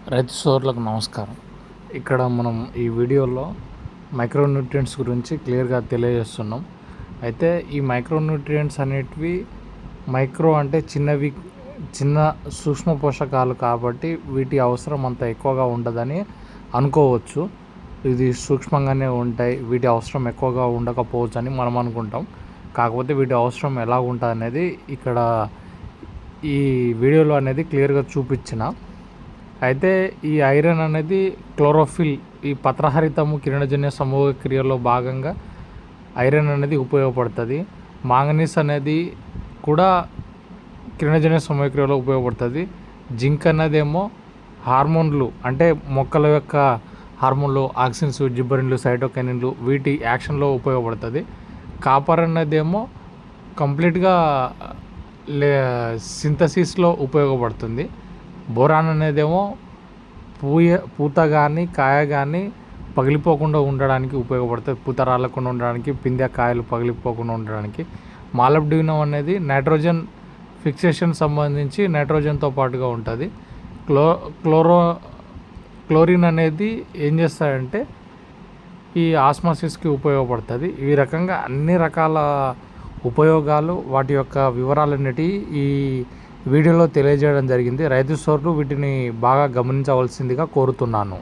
రైతు సోదరులకు నమస్కారం. ఇక్కడ మనం ఈ వీడియోలో మైక్రోన్యూట్రియంట్స్ గురించి క్లియర్గా తెలియజేస్తున్నాం. అయితే ఈ మైక్రోన్యూట్రియంట్స్ అనేటివి మైక్రో అంటే చిన్న సూక్ష్మ పోషకాలు కాబట్టి వీటి అవసరం అంత ఎక్కువగా ఉండదని అనుకోవచ్చు. ఇది సూక్ష్మంగానే ఉంటాయి, వీటి అవసరం ఎక్కువగా ఉండకపోవచ్చు అని మనం అనుకుంటాం. కాకపోతే వీటి అవసరం ఎలా ఉంటుంది అనేది ఇక్కడ ఈ వీడియోలో అనేది క్లియర్గా చూపించిన. అయితే ఈ ఐరన్ అనేది క్లోరోఫిల్, ఈ పత్రహరితము కిరణజన్య సమూహ క్రియలో భాగంగా ఐరన్ అనేది ఉపయోగపడుతుంది. మాంగనీస్ అనేది కూడా కిరణజన్య సమూహ క్రియలో ఉపయోగపడుతుంది. జింక్ అనేదేమో హార్మోన్లు అంటే మొక్కల యొక్క హార్మోన్లు, ఆక్సిన్స్, జిబ్బరిన్లు, సైటోకైనిన్లు వీటి యాక్షన్లో ఉపయోగపడుతుంది. కాపర్ అనేదేమో కంప్లీట్గా సింథసిస్లో ఉపయోగపడుతుంది. బోరాన్ అనేదేమో పూత కానీ కాయ కానీ పగిలిపోకుండా ఉండడానికి ఉపయోగపడుతుంది. పూత రాలకుండా ఉండడానికి, పిందె కాయలు పగిలిపోకుండా ఉండడానికి. మాలిబ్డినం అనేది నైట్రోజన్ ఫిక్సేషన్ సంబంధించి నైట్రోజన్తో పాటుగా ఉంటుంది. క్లోరిన్ అనేది ఏం చేస్తాడంటే ఈ ఆస్మాసిస్కి ఉపయోగపడుతుంది. ఈ రకంగా అన్ని రకాల ఉపయోగాలు, వాటి యొక్క వివరాలన్నిటి ఈ వీడియోలో తెలియజేయడం జరిగింది. రైతు సోదరులు వీటిని బాగా గమనించవలసిందిగా కోరుతున్నాను.